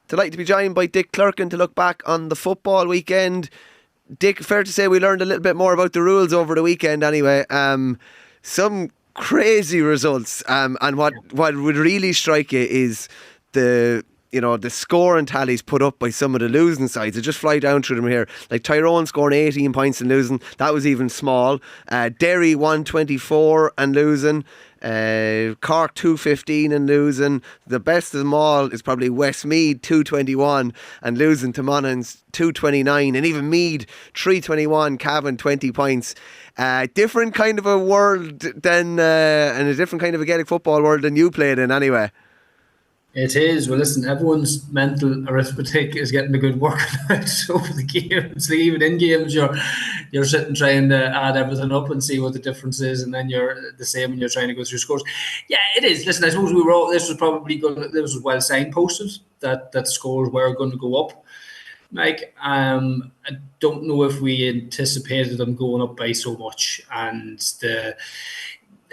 Delighted to be joined by Dick Clerkin to look back on the football weekend. Dick, fair to say we learned a little bit more about the rules over the weekend anyway. Some crazy results, and what would really strike you is the score and tallies put up by some of the losing sides. I just fly down through them here. Like Tyrone scoring 18 points and losing, that was even small. Derry 124 and losing. Cork 215 and losing. The best of them all is probably Westmeath 221 and losing to Monaghan's 229, and even Meath 321, Cavan 20 points. Different kind of a world than and a different kind of a Gaelic football world than you played in anyway. It is. Well, listen, everyone's mental arithmetic is getting a good workout over the games. Like even in games, you're sitting trying to add everything up and see what the difference is, and then you're the same when you're trying to go through scores. Yeah, it is. Listen, I suppose this was probably good. This was well signposted that scores were going to go up. Like, I don't know if we anticipated them going up by so much, and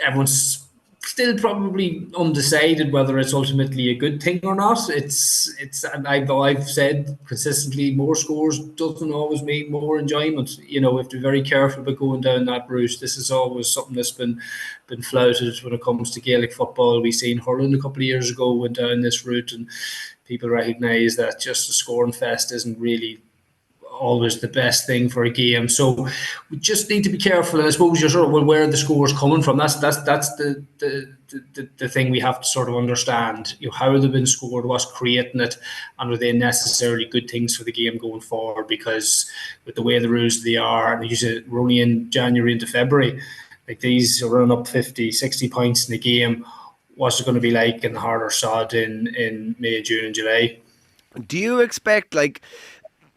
everyone's still probably undecided whether it's ultimately a good thing or not. I've said consistently, more scores doesn't always mean more enjoyment. We have to be very careful about going down that route. This is always something that's been flouted when it comes to Gaelic football. We seen hurling a couple of years ago went down this route, and people recognise that just a scoring fest isn't really always the best thing for a game. So we just need to be careful. And I suppose you're sort of, where are the scores coming from? That's the thing we have to sort of understand. How have they been scored? What's creating it? And are they necessarily good things for the game going forward? Because with the way the rules they are, and usually we're only in January into February, like these are running up 50, 60 points in the game. What's it going to be like in the harder sod in May, June and July? Do you expect, like,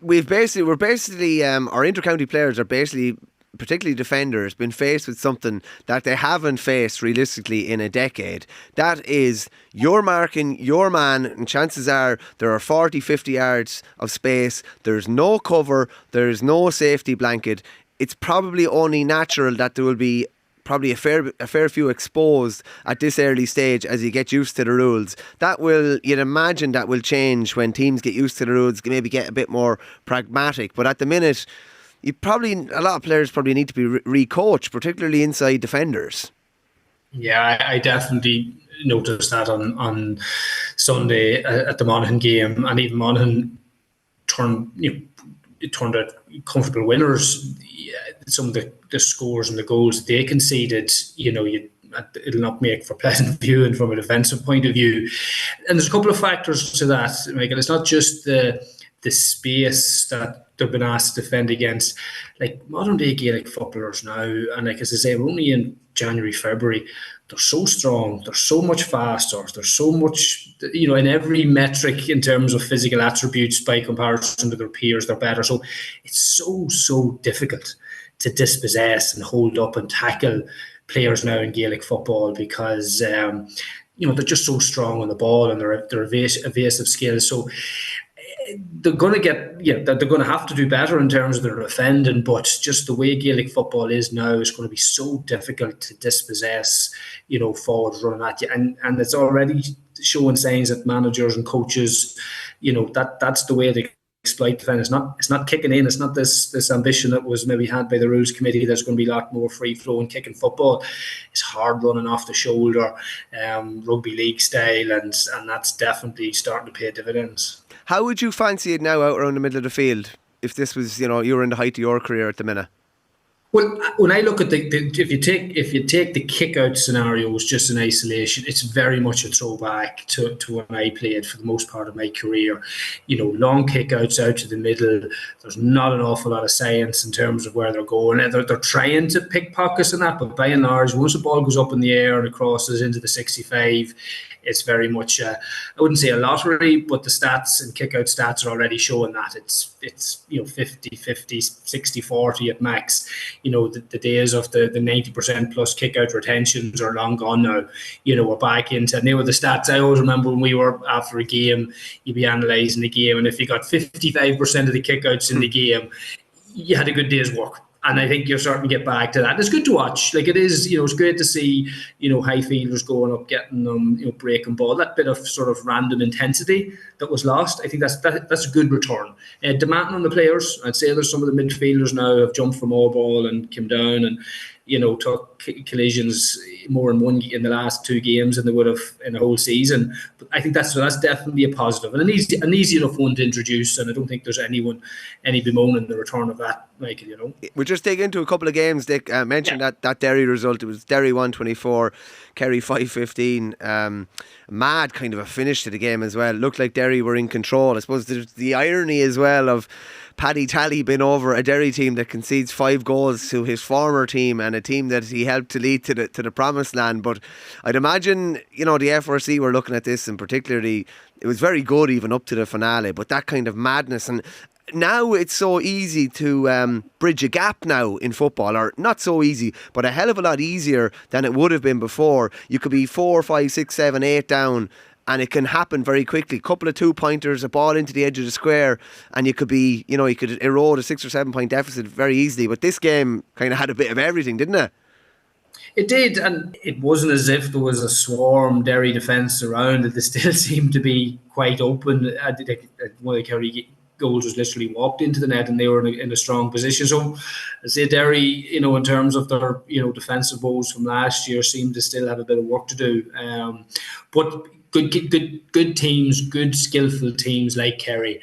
we're basically our inter-county players are basically, particularly defenders, been faced with something that they haven't faced realistically in a decade. That is, you're marking your man, and chances are there are 40, 50 yards of space. There's no cover. There's no safety blanket. It's probably only natural that there will be probably a fair few exposed at this early stage as you get used to the rules. You'd imagine that will change when teams get used to the rules, maybe get a bit more pragmatic. But at the minute, a lot of players probably need to be re-coached, particularly inside defenders. Yeah, I definitely noticed that on Sunday at the Monaghan game, and even Monaghan turned out comfortable winners. Some of the scores and the goals that they conceded, it'll not make for pleasant viewing from a defensive point of view. And there's a couple of factors to that, Michael. It's not just the space that they've been asked to defend against. Like modern day Gaelic footballers now, and like as I say, we're only in January, February, they're so strong, they're so much faster, there's so much, in every metric in terms of physical attributes by comparison to their peers, they're better. So it's so difficult to dispossess and hold up and tackle players now in Gaelic football because they're just so strong on the ball and their evasive skills. So they're going to have to do better in terms of their defending, but just the way Gaelic football is now is going to be so difficult to dispossess, forwards running at you, and it's already showing signs that managers and coaches, that's the way they exploit defend. It's not kicking in. It's not this ambition that was maybe had by the rules committee. There's going to be a lot more free flowing kicking football. It's hard running off the shoulder, rugby league style, and that's definitely starting to pay dividends. How would you fancy it now out around the middle of the field if this was, you were in the height of your career at the minute? Well, when I look at if you take the kick-out scenarios just in isolation, it's very much a throwback to when I played for the most part of my career. Long kick-outs out to the middle. There's not an awful lot of science in terms of where they're going. They're trying to pick pockets and that, but by and large, once the ball goes up in the air and it crosses into the 65, it's very much, I wouldn't say a lottery, but the stats and kick-out stats are already showing that it's 50-50, 60-40 at max. The days of the 90% plus kick-out retentions are long gone now. We're back into, and they were the stats I always remember when we were after a game, you'd be analysing the game, and if you got 55% of the kick-outs in the game, you had a good day's work. And I think you're starting to get back to that. It's good to watch. Like, it is, it's great to see, high fielders going up, getting them, breaking ball. That bit of sort of random intensity that was lost, I think that's a good return. Demanding on the players. I'd say there's some of the midfielders now have jumped from all ball and come down and, took collisions more in the last 2 games than they would have in the whole season. But I think that's definitely a positive and an easy enough one to introduce. And I don't think there's any bemoaning the return of that, Michael. We'll just dig into a couple of games. Dick mentioned that Derry result. It was Derry 124, Kerry 515. Mad kind of a finish to the game as well. Looked like Derry were in control. I suppose there's the irony as well of Paddy Talley being over a Derry team that concedes 5 goals to his former team and a team that he helped to lead to the promised land. But I'd imagine, the FRC were looking at this, and particularly it was very good even up to the finale. But that kind of madness, and now it's so easy to bridge a gap now in football, or not so easy, but a hell of a lot easier than it would have been before. You could be 4, 5, 6, 7, 8 down, and it can happen very quickly. Couple of 2-pointers, a ball into the edge of the square, and you could be, you could erode a 6 or 7 point deficit very easily. But this game kind of had a bit of everything, didn't it? It did, and it wasn't as if there was a swarm Derry defence around it. They still seemed to be quite open. One of the Kerry goals was literally walked into the net, and they were in a strong position. So I say Derry, in terms of their, defensive woes from last year, seemed to still have a bit of work to do. But good teams, good skillful teams like Kerry,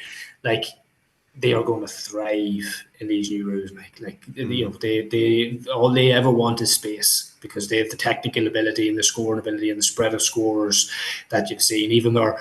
they are going to thrive in these new rules. They all they ever want is space, because they have the technical ability and the scoring ability and the spread of scorers that you've seen. Even their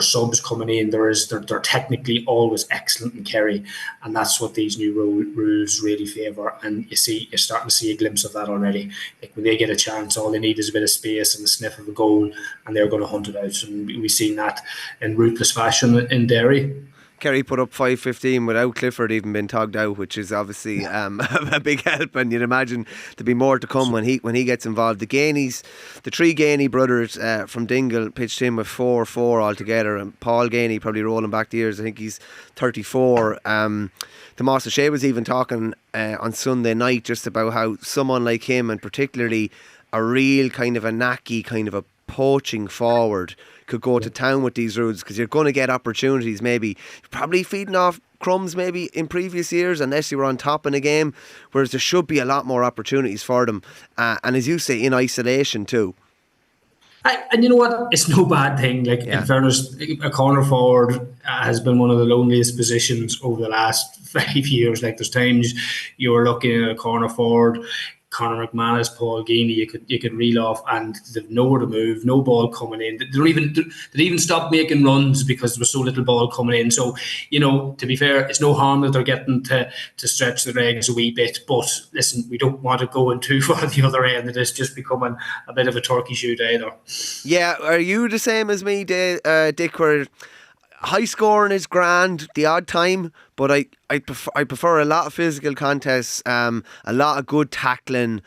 subs coming in, they're technically always excellent in Kerry, and that's what these new rules really favour. And you're starting to see a glimpse of that already. Like, when they get a chance, all they need is a bit of space and a sniff of a goal, and they're going to hunt it out. And we've seen that in ruthless fashion in Derry. Kerry put up 5-15 without Clifford even being togged out, which is obviously a big help, and you'd imagine there'd be more to come when he gets involved. The 3 Gainey brothers from Dingle pitched in with 4-4 altogether, and Paul Gainey probably rolling back the years. I think he's 34. Tomas O'Shea was even talking on Sunday night just about how someone like him, and particularly a real kind of a knacky, kind of a poaching forward, could go to town with these rules, because you're going to get opportunities, maybe probably feeding off crumbs maybe in previous years, unless you were on top in a game, whereas there should be a lot more opportunities for them, and as you say, in isolation too. And you know what? It's no bad thing. In fairness, a corner forward has been one of the loneliest positions over the last 5 years. There's times you were looking at a corner forward, Conor McManus, Paul Geaney, you could reel off, and they've nowhere to move, no ball coming in. They even stopped making runs because there was so little ball coming in. So, to be fair, it's no harm that they're getting to stretch the legs a wee bit. But listen, we don't want it going too far the other end. It is just becoming a bit of a turkey shoot either. Yeah, are you the same as me, Dick, where high scoring is grand the odd time, but I prefer a lot of physical contests, a lot of good tackling,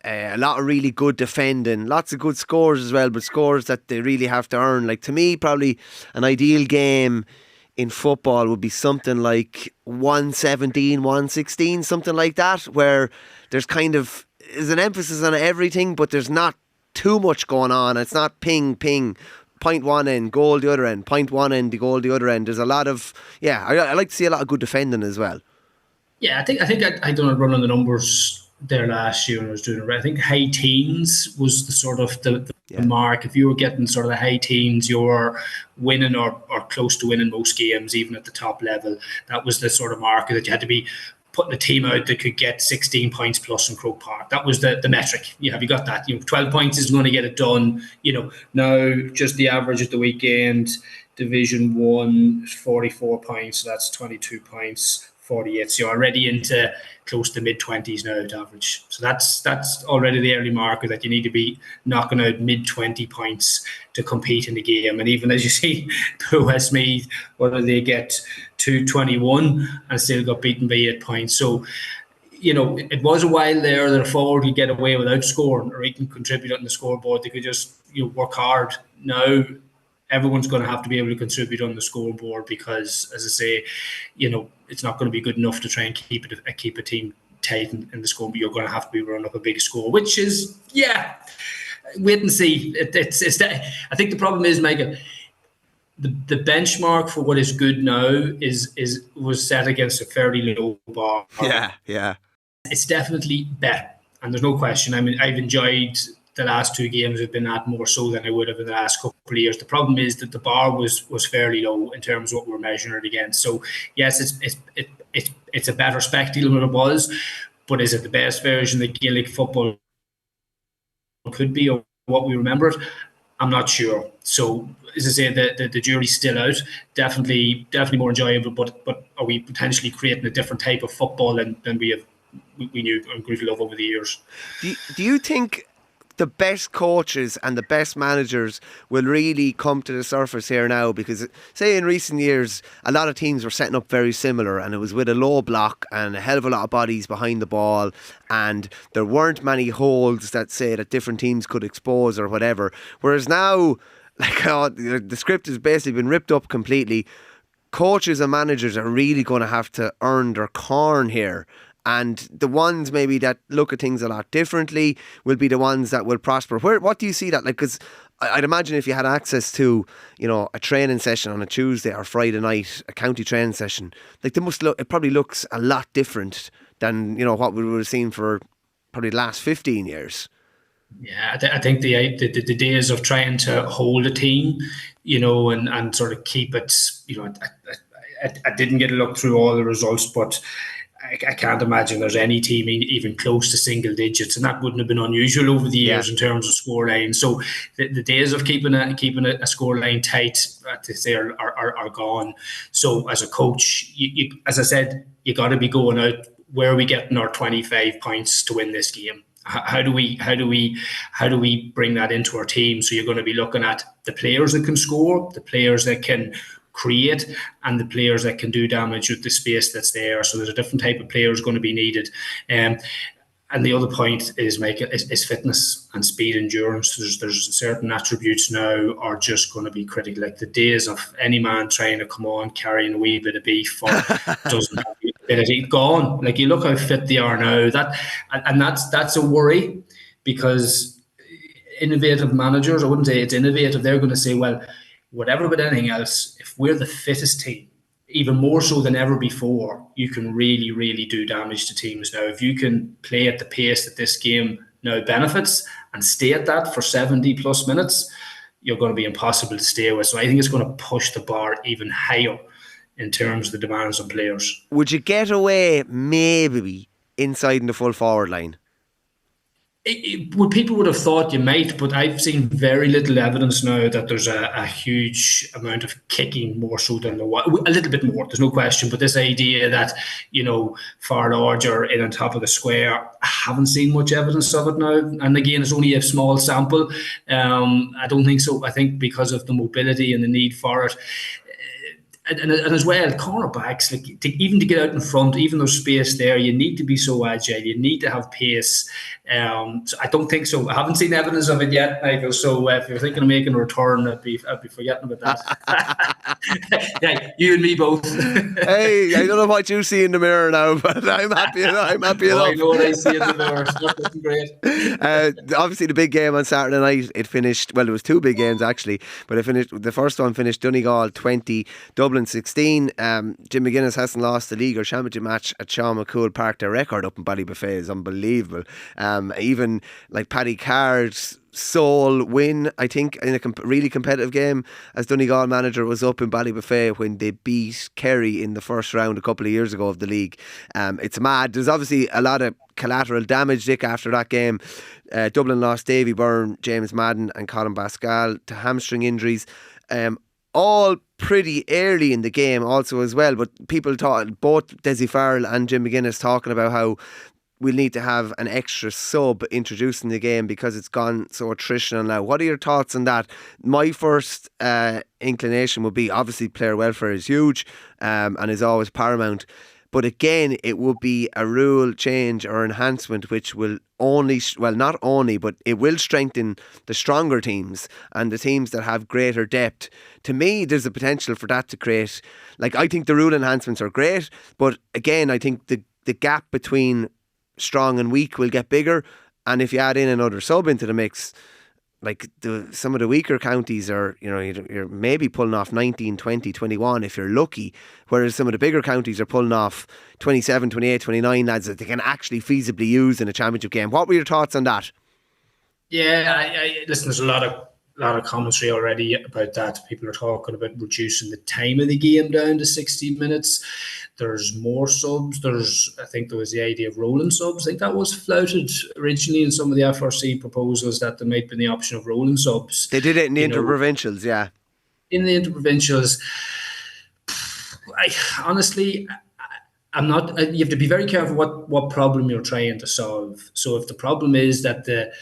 a lot of really good defending, lots of good scores as well, but scores that they really have to earn. To me, probably an ideal game in football would be something like 117, 116, something like that, where there's an emphasis on everything, but there's not too much going on. It's not ping, point one end, goal the other end, point one end, the goal the other end. There's a lot of, I like to see a lot of good defending as well. Yeah, I think I done a run on the numbers there last year when I was doing it. I think high teens was the sort of the mark. If you were getting sort of the high teens, you were winning or close to winning most games, even at the top level. That was the sort of marker that you had to be putting a team out that could get 16 points plus in Croke Park. That was the metric. Have you got that? 12 points isn't going to get it done. Now just the average at the weekend, Division 1, 44 points. So that's 22 points, 48. So you're already into close to mid-20s now at average. So that's already the early marker that you need to be knocking out mid-20 points to compete in the game. And even as you see, the Westmeath, whether they get 221 and still got beaten by 8 points. So, it was a while there that a forward could get away without scoring or even contribute on the scoreboard. They could just work hard. Now everyone's going to have to be able to contribute on the scoreboard, because, as I say, it's not going to be good enough to try and keep a team tight in the score, but you're going to have to be running up a big score, which is, wait and see. I think the problem is, Michael, the benchmark for what is good now was set against a fairly low bar. Yeah. It's definitely better, and there's no question. I mean, I've enjoyed the last two games. Have been at more so than I would have in the last couple of years. The problem is that the bar was fairly low in terms of what we're measuring it against. So yes, it's a better spectacle than it was, but is it the best version that Gaelic football could be, or what we remember it? I'm not sure. So as I say, the jury's still out. Definitely more enjoyable, but are we potentially creating a different type of football than we knew and grew to love over the years? Do you think the best coaches and the best managers will really come to the surface here now? Because, say, in recent years, a lot of teams were setting up very similar, and it was with a low block and a hell of a lot of bodies behind the ball, and there weren't many holes that different teams could expose or whatever. Whereas now, the script has basically been ripped up completely. Coaches and managers are really going to have to earn their corn here. And the ones maybe that look at things a lot differently will be the ones that will prosper. What do you see that? Because I'd imagine if you had access to, a training session on a Tuesday or Friday night, a county training session, it probably looks a lot different than, what we would have seen for probably the last 15 years. Yeah, I think the days of trying to hold a team, and sort of keep it, I didn't get a look through all the results, but I can't imagine there's any team even close to single digits, and that wouldn't have been unusual over the years in terms of scoreline. So the days of keeping a scoreline tight, to say, are gone. So as a coach, you, as I said, you got to be going out. Where are we getting our 25 points to win this game? How do we bring that into our team? So you're going to be looking at the players that can score, the players that can create, and the players that can do damage with the space that's there. So there's a different type of players going to be needed. And the other point is fitness and speed, endurance. There's certain attributes now are just going to be critical. Like the days of any man trying to come on carrying a wee bit of beef or doesn't have the ability, gone. Like you look how fit they are now. That's a worry, because innovative managers, I wouldn't say it's innovative, they're going to say, well, whatever but anything else, if we're the fittest team, even more so than ever before, you can really, really do damage to teams now. If you can play at the pace that this game now benefits and stay at that for 70 plus minutes, you're going to be impossible to stay with. So I think it's going to push the bar even higher in terms of the demands on players. Would you get away maybe inside in the full forward line? People would have thought you might, but I've seen very little evidence now that there's a huge amount of kicking, more so than a little bit more. There's no question, but this idea that far larger in on top of the square, I haven't seen much evidence of it now. And again, it's only a small sample. I don't think so. I think because of the mobility and the need for it. And as well, cornerbacks, even to get out in front, even though space there, you need to be so agile. You need to have pace. So I don't think so. I haven't seen evidence of it yet, Michael. So if you're thinking of making a return, I'd be forgetting about that. Yeah, you and me both. Hey, I don't know what you see in the mirror now, but I'm happy enough. I know what I see in the mirror. It's not looking great. Obviously, the big game on Saturday night, it finished. Well, there was two big games actually, but it finished. The first one finished Donegal 20, Dublin 16. Jim McGuinness hasn't lost the league or championship match at Sean McCool Park. Their record up in Ballybuffet is unbelievable. Even like Paddy Carr's sole win, I think, in a really competitive game as Donegal manager was up in Ballybuffet when they beat Kerry in the first round a couple of years ago of the league. It's mad. There's obviously a lot of collateral damage, Dick, after that game. Dublin lost Davy Byrne, James Madden and Colin Pascal to hamstring injuries. All pretty early in the game also as well, but people thought, both Desi Farrell and Jim McGuinness talking about how we'll need to have an extra sub introduced in the game because it's gone so attritional now. What are your thoughts on that? My first inclination would be, obviously player welfare is huge and is always paramount, but again it would be a rule change or enhancement which will not only, but it will strengthen the stronger teams and the teams that have greater depth. To me, there's a potential for that to create, I think the rule enhancements are great, but again, I think the gap between strong and weak will get bigger, and if you add in another sub into the mix, like some of the weaker counties are, you're maybe pulling off 19, 20, 21 if you're lucky, whereas some of the bigger counties are pulling off 27, 28, 29 lads that they can actually feasibly use in a championship game. What were your thoughts on that? Yeah, I listen, there's a lot of commentary already about that. People are talking about reducing the time of the game down to 60 minutes. There's more subs. I think there was the idea of rolling subs. I think that was flouted originally in some of the FRC proposals, that there might be the option of rolling subs. They did it in the interprovincials, yeah. In the interprovincials, I'm not. You have to be very careful what problem you're trying to solve. So if the problem is that the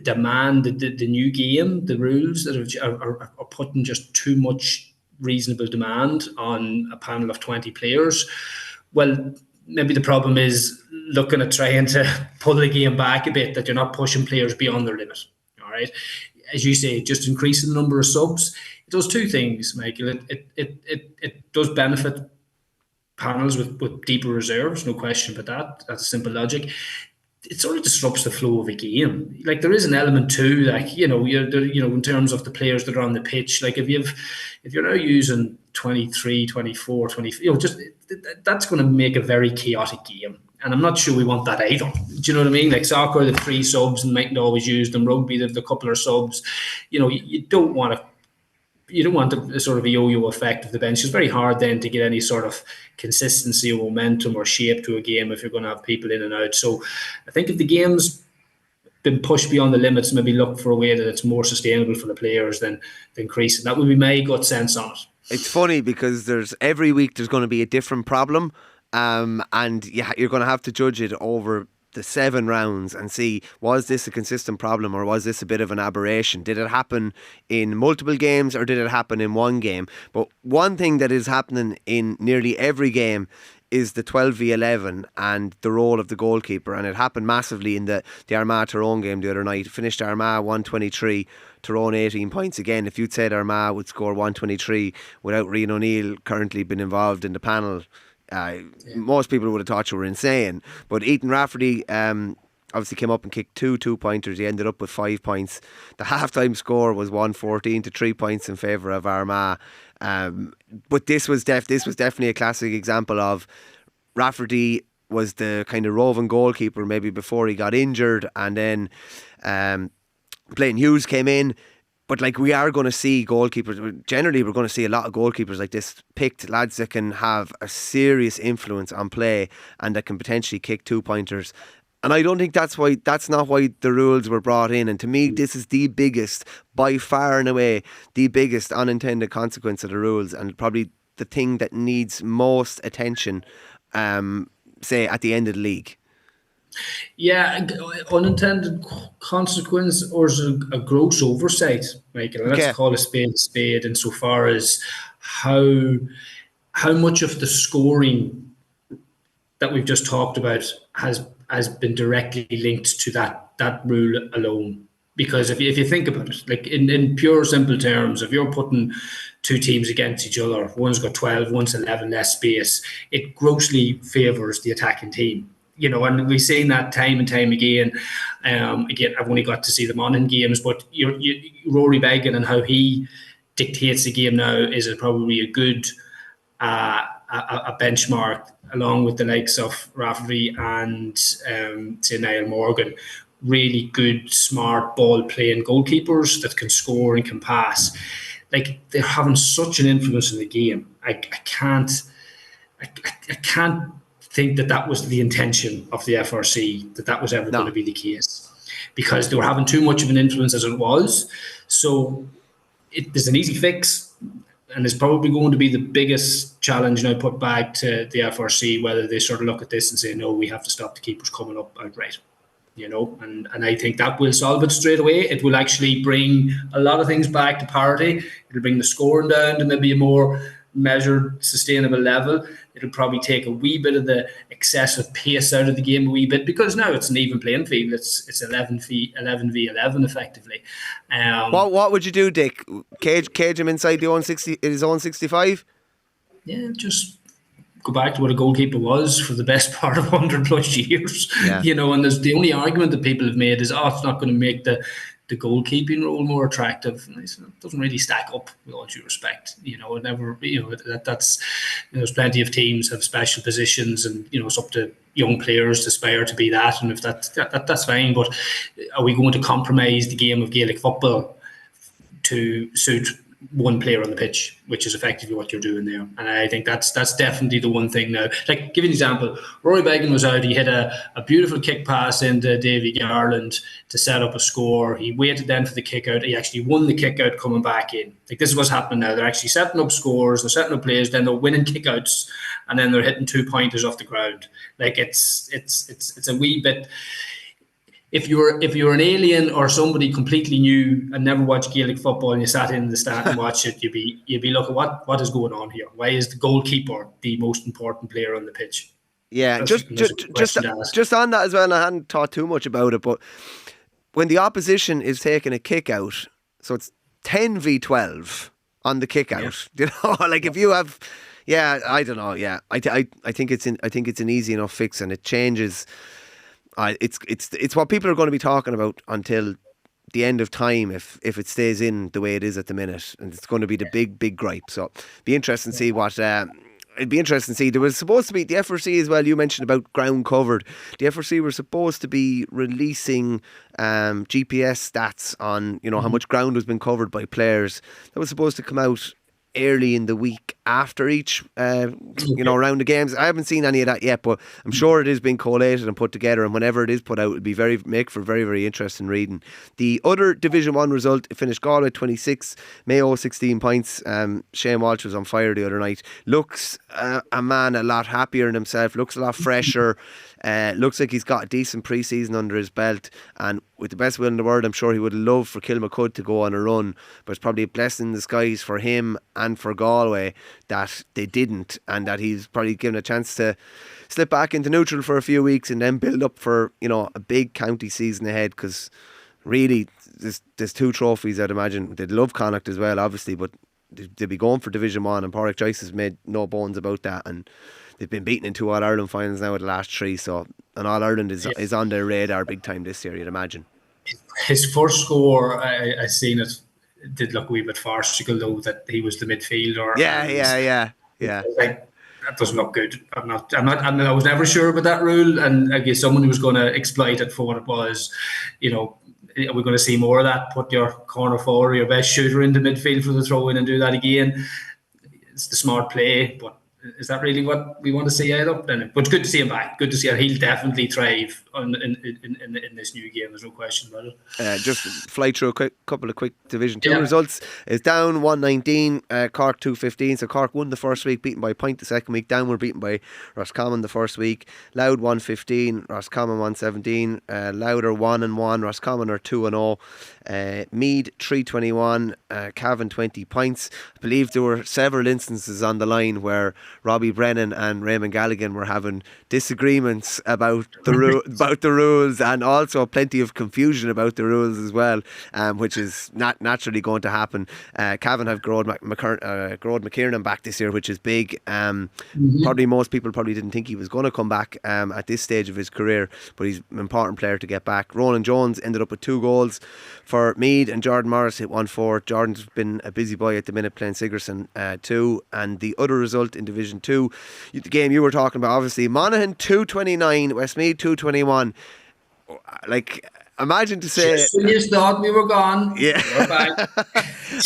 demand, the new game, the rules that are putting just too much reasonable demand on a panel of 20 players, well, maybe the problem is looking at trying to pull the game back a bit, that you're not pushing players beyond their limit. All right, as you say, just increasing the number of subs. It does two things, Michael. It does benefit panels with deeper reserves, no question about that. That's simple logic. It sort of disrupts the flow of a game. Like, there is an element too, like, in terms of the players that are on the pitch. Like, if you're now using 23, 24, 20, that's going to make a very chaotic game. And I'm not sure we want that either. Do you know what I mean? Like soccer, the 3 subs and mightn't always use them. Rugby, the couple of subs. You don't want the sort of a yo-yo effect of the bench. It's very hard then to get any sort of consistency or momentum or shape to a game if you're going to have people in and out. So I think if the game's been pushed beyond the limits, maybe look for a way that it's more sustainable for the players than increasing. That would be my gut sense on it. It's funny because every week there's going to be a different problem, and you're going to have to judge it over the 7 rounds and see, was this a consistent problem or was this a bit of an aberration? Did it happen in multiple games or did it happen in one game? But one thing that is happening in nearly every game is the 12v11 and the role of the goalkeeper, and it happened massively in the Armagh-Tyrone game the other night. It finished Armagh 123, Tyrone 18 points. Again, if you'd said Armagh would score 123 without Rian O'Neill currently been involved in the panel, most people would have thought you were insane. But Ethan Rafferty obviously came up and kicked 2 2-pointers. He ended up with 5 points. The halftime score was 114 to 3 points in favour of Armagh. But this was definitely a classic example of Rafferty was the kind of roving goalkeeper maybe before he got injured, and then Blaine Hughes came in. But like, we are going to see goalkeepers, generally we're going to see a lot of goalkeepers like this picked, lads that can have a serious influence on play and that can potentially kick 2-pointers. And I don't think that's not why the rules were brought in. And to me, this is the biggest, by far and away, the biggest unintended consequence of the rules, and probably the thing that needs most attention, say, at the end of the league. Yeah, unintended consequence, or is it a gross oversight, Michael? And let's call a spade insofar as how much of the scoring that we've just talked about has been directly linked to that rule alone. Because if you think about it, like in pure simple terms, if you're putting 2 teams against each other, one's got 12, one's 11 less space, it grossly favours the attacking team. And we've seen that time and time again. Again, I've only got to see the Monaghan games, but Rory Beggan and how he dictates the game now is probably a good a benchmark, along with the likes of Rafferty and say Niall Morgan. Really good, smart ball-playing goalkeepers that can score and can pass. Like, they're having such an influence in the game. I can't think that was the intention of the FRC, that was ever going to be the case, because they were having too much of an influence as it was. So there's an easy fix, and it's probably going to be the biggest challenge now put back to the FRC, whether they sort of look at this and say, no, we have to stop the keepers coming up outright. And I think that will solve it straight away. It will actually bring a lot of things back to parity. It'll bring the scoring down to maybe a more measured, sustainable level. It'll probably take a wee bit of the excessive pace out of the game a wee bit, because now it's an even playing field. It's 11v11 effectively. What would you do, Dick? Cage him inside his own 65? Yeah, just go back to what a goalkeeper was for the best part of 100 plus years. Yeah. And there's the only argument that people have made is, it's not going to make the goalkeeping role more attractive. And I said, it doesn't really stack up, with all due respect. It never, that's, there's plenty of teams have special positions, and it's up to young players to aspire to be that. And if that's fine, but are we going to compromise the game of Gaelic football to suit one player on the pitch, which is effectively what you're doing there? And I think that's definitely the one thing now. Like, give you an example, Rory Beggan was out, he hit a beautiful kick pass into Davy Garland to set up a score. He waited then for the kick out. He actually won the kick out coming back in. Like, this is what's happening now. They're actually setting up scores, they're setting up plays, then they're winning kick outs, and then they're hitting 2-pointers off the ground. Like, it's a wee bit. If you're an alien or somebody completely new and never watched Gaelic football, and you sat in the stand and watched it, you'd be looking, what is going on here? Why is the goalkeeper the most important player on the pitch? Yeah, just on that as well, and I hadn't thought too much about it, but when the opposition is taking a kick out, so it's 10v12 on the kick out, like if you have, I don't know, I think it's an easy enough fix, and it changes. It's what people are going to be talking about until the end of time if it stays in the way it is at the minute, and it's going to be the big gripe. So be interesting to see what. It'd be interesting to see. There was supposed to be the FRC as well. You mentioned about ground covered. The FRC were supposed to be releasing GPS stats on how much ground has been covered by players. That was supposed to come out early in the week after each round of games. I haven't seen any of that yet, but I'm sure it is being collated and put together, and whenever it is put out, it'll be make for very, very interesting reading. The other Division 1 result, it finished Galway 26, Mayo 16 points. Shane Walsh was on fire the other night. Looks a man a lot happier in himself, looks a lot fresher. Looks like he's got a decent pre-season under his belt, and with the best will in the world, I'm sure he would love for Kilmacud to go on a run, but it's probably a blessing in disguise for him and for Galway that they didn't, and that he's probably given a chance to slip back into neutral for a few weeks and then build up for a big county season ahead, because really there's 2 trophies. I'd imagine they'd love Connacht as well, obviously, but they'd be going for Division 1, and Pádraig Joyce has made no bones about that, and they've been beaten in 2 All-Ireland finals now at the last 3, so an All-Ireland is on their radar big time this year, you'd imagine. His first score, I seen it, did look a wee bit farcical, though, that he was the midfielder. Yeah. Like, that doesn't look good. I was never sure about that rule, and I guess someone who was going to exploit it for what it was. Are we going to see more of that? Put your corner forward, your best shooter into midfield for the throw in and do that again. It's the smart play, but is that really what we want to see out of then? But it's good to see him back. Good to see him. He'll definitely thrive in this new game. There's no question about it. Just fly through a couple of quick Division 2 results. It's Down 119, Cork 215. So Cork won the first week, beaten by a point the second week. Down were beaten by Roscommon the first week. Louth 115, Roscommon 117. Louth are 1-1, Roscommon are 2-0. Meath 321, Cavan 20 points. I believe there were several instances on the line where Robbie Brennan and Raymond Galligan were having disagreements about the rules, and also plenty of confusion about the rules as well, which is not naturally going to happen. Cavan have Grode McKiernan back this year, which is big. Probably most people didn't think he was going to come back at this stage of his career, but he's an important player to get back. Ronan Jones ended up with 2 goals for Meath, and Jordan Morris hit 1-4. Jordan's been a busy boy at the minute playing Sigerson 2. And the other result in Division 2, the game you were talking about, obviously, Monaghan 229, Westmeath 221. Like, imagine to say... Just when you thought we were gone, yeah. we're back.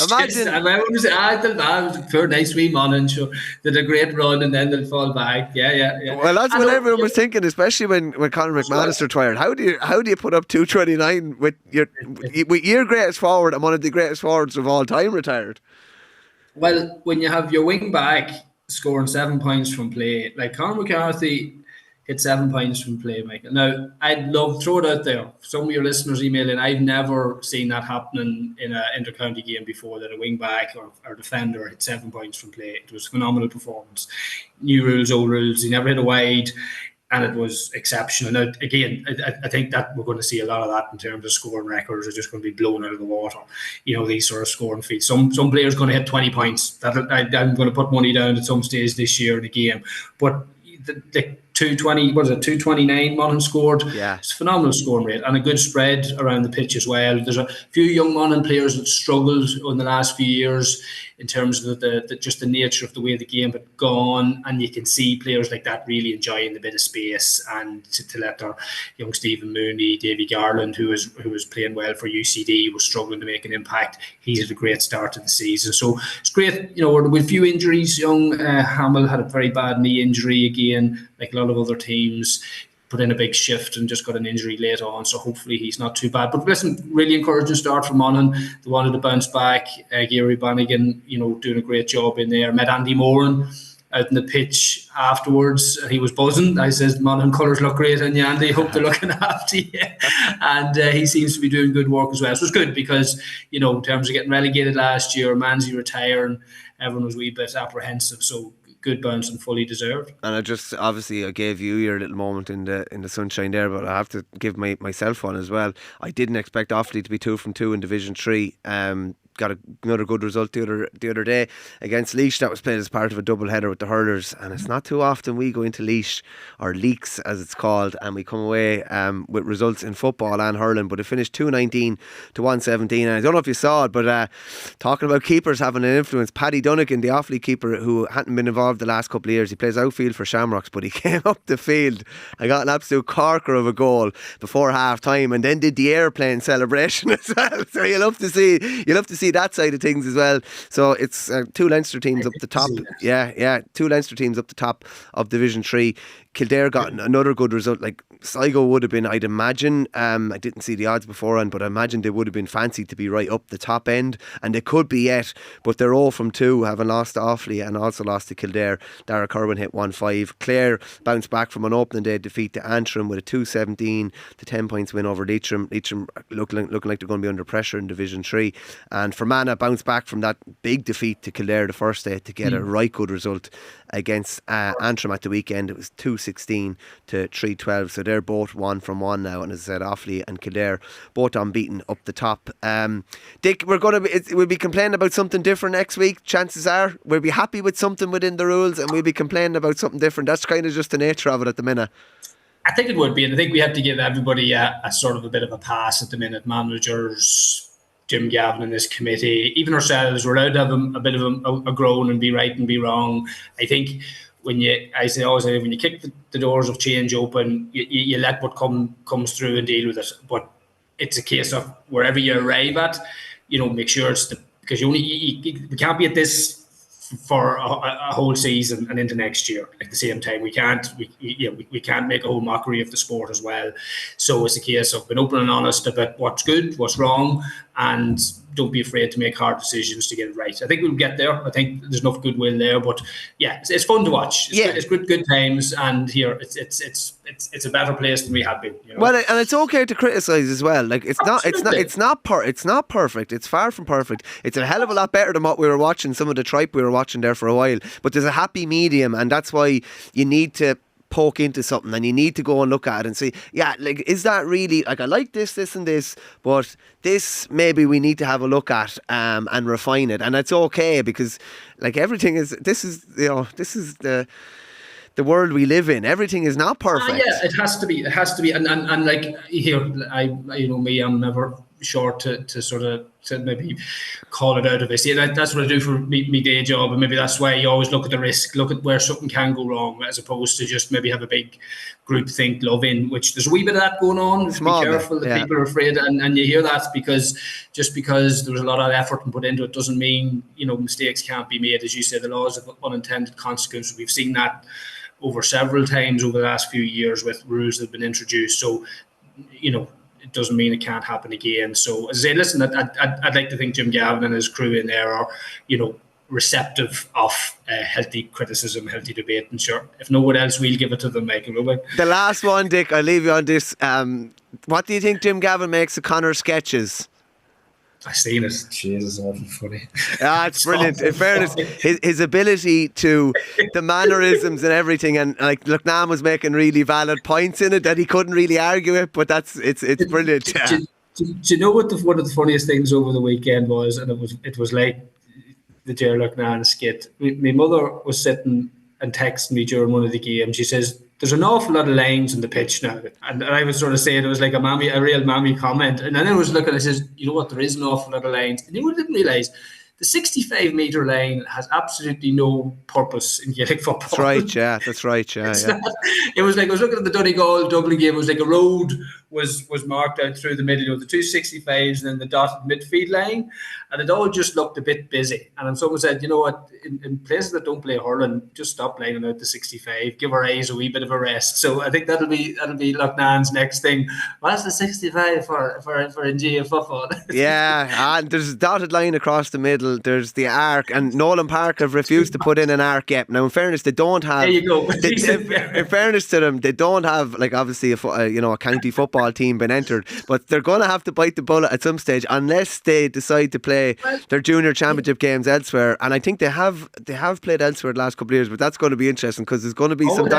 Imagine... I remember it was a fair nice wee Monaghan, so did a great run and then they'll fall back. Yeah. Well, that's what everyone was thinking, especially when Conor McManus retired. How do you put up 229 with your greatest forward and one of the greatest forwards of all time retired? Well, when you have your wing back scoring 7 points from play, like Conor McCarthy hit 7 points from play, Michael. Now, I'd love, throw it out there. Some of your listeners email in, I've never seen that happening in an inter-county game before, that a wing back or defender hit 7 points from play. It was a phenomenal performance. New rules, old rules. He never hit a wide. and it was exceptional. Now, again, I think that we're going to see a lot of that in terms of scoring records are just going to be blown out of the water. These sort of scoring feats. Some players going to hit 20 points. I'm going to put money down at some stage this year in the game. But the 220, what is it, 229 Monaghan scored? Yeah. It's a phenomenal scoring rate and a good spread around the pitch as well. There's a few young Monaghan players that struggled in the last few years in terms of just the nature of the way the game had gone, and you can see players like that really enjoying the bit of space, and to let their young Stephen Mooney, Davy Garland, who was playing well for UCD, was struggling to make an impact. He's had a great start to the season, so it's great. With a few injuries, young Hamill had a very bad knee injury again, like a lot of other teams. Put in a big shift and just got an injury late on, so hopefully he's not too bad. But listen, really encouraging start from Monaghan. They wanted to bounce back. Gary Bannigan, doing a great job in there. Met Andy Moran out in the pitch afterwards. He was buzzing. I said, Monaghan colours look great on you, Andy. Hope they're looking after you. And he seems to be doing good work as well. So it's good because, in terms of getting relegated last year, Manzi retiring, everyone was a wee bit apprehensive. So good bounce and fully deserved. And I gave you your little moment in the sunshine there, but I have to give myself one as well. I didn't expect Offaly to be 2 from 2 in Division 3. Got another good result the other day against Laois. That was played as part of a double header with the hurlers, and it's not too often we go into Laois, or Leaks as it's called, and we come away with results in football and hurling. But it finished 219 to 117, and I don't know if you saw it, but talking about keepers having an influence, Paddy Dunnigan, the Offaly keeper who hadn't been involved the last couple of years, he plays outfield for Shamrocks, but he came up the field and got an absolute corker of a goal before half time, and then did the airplane celebration as well. So you love to see that side of things as well. So it's 2 Leinster teams up the top. Yeah, 2 Leinster teams up the top of Division 3. Kildare got another good result. Like Sligo would have been, I'd imagine, I didn't see the odds beforehand, but I imagine they would have been fancied to be right up the top end, and they could be yet, but they're 0 from 2, having lost to Offaly and also lost to Kildare. Dara Curwen hit 1-5. Clare bounced back from an opening day defeat to Antrim with a 2-17 to 10 points win over Leitrim. Leitrim looking like they're going to be under pressure in Division 3. And Fermanagh bounced back from that big defeat to Kildare the first day to get a right good result against Antrim at the weekend. It was 2-16 to 3-12, so they're both 1 from 1 now, and as I said, Offaly and Kildare both unbeaten up the top. Dick, we'll be complaining about something different next week. Chances are we'll be happy with something within the rules, and we'll be complaining about something different. That's kind of just the nature of it at the minute. I think it would be, and I think we have to give everybody a sort of a bit of a pass at the minute. Managers, Jim Gavin and this committee, even ourselves, we're allowed to have a bit of a groan and be right and be wrong. I think when you kick the doors of change open, you let what comes through and deal with it. But it's a case of wherever you arrive at, make sure it's because we can't be at this for a whole season and into next year at the same time. We can't make a whole mockery of the sport as well. So it's a case of being open and honest about what's good, what's wrong, and don't be afraid to make hard decisions to get it right. I think we'll get there. I think there's enough goodwill there, but yeah, it's fun to watch. It's good times, and here it's a better place than we have been. Well, and it's okay to criticise as well. Like it's not perfect. It's far from perfect. It's a hell of a lot better than what we were watching. Some of the tripe we were watching there for a while, but there's a happy medium, and that's why you need to poke into something, and you need to go and look at it and say, is that really, I like this and this, but this maybe we need to have a look at and refine it. And it's okay, because everything is, this is the world we live in. Everything is not perfect. It has to be, and like here, I'm never short to sort of to maybe call it out of it. That's what I do for me day job, and maybe that's why you always look at the risk, look at where something can go wrong, as opposed to just maybe have a big group think love in, which there's a wee bit of that going on. Be careful that people are afraid, and you hear that because there was a lot of effort put into it doesn't mean mistakes can't be made. As you say, the laws of unintended consequences, we've seen that over several times over the last few years with rules that have been introduced. So it doesn't mean it can't happen again. So as I say, listen, I'd like to think Jim Gavin and his crew in there are, receptive of healthy criticism, healthy debate, and sure, if no one else, we'll give it to them, Michael, will we? The last one, Dick, I'll leave you on this. What do you think Jim Gavin makes of Connor's sketches? I seen it. Jesus, it's awful funny. Ah, it's brilliant. In fairness, his ability to the mannerisms and everything, and like Lucknow was making really valid points in it that he couldn't really argue it. But it's brilliant. Yeah. Do you know what one of the funniest things over the weekend was? And it was like the Ger Lucknow skit. My mother was sitting and texting me during one of the games. She says, "There's an awful lot of lines on the pitch now," and I was sort of saying it was like a real mammy comment. And then I was looking. I says, "You know what? There is an awful lot of lines." And you didn't realise the 65-metre line has absolutely no purpose in Gaelic football. That's right. Yeah, that's right. Yeah, yeah. It was like I was looking at the Donegal Dublin game. It was like a road was marked out through the middle, the two 65s and then the dotted midfield line, and it all just looked a bit busy. And then someone said, "You know what? In places that don't play hurling, just stop lining out the 65. Give our eyes a wee bit of a rest." So I think that'll be Lucknow's next thing. What's the 65 for in GAA football? Yeah, and there's a dotted line across the middle. There's the arc, and Nolan Park have refused to put in an arc yet. Now, in fairness, they don't have. There you go. In fairness to them, they don't have like obviously a county football team been entered, but they're going to have to bite the bullet at some stage unless they decide to play their junior championship games elsewhere. And I think they have played elsewhere the last couple of years, but that's going to be interesting because there's going to be hurling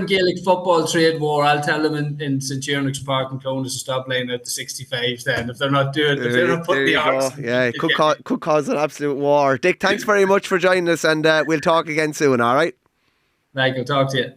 Gaelic football trade war. I'll tell them in St. Cernach's Park and Clonus to stop laying out the 65s then if they're not putting the arcs. Yeah, it could cause an absolute war. Dick, thanks very much for joining us, and we'll talk again soon. All right. Right, I'll talk to you.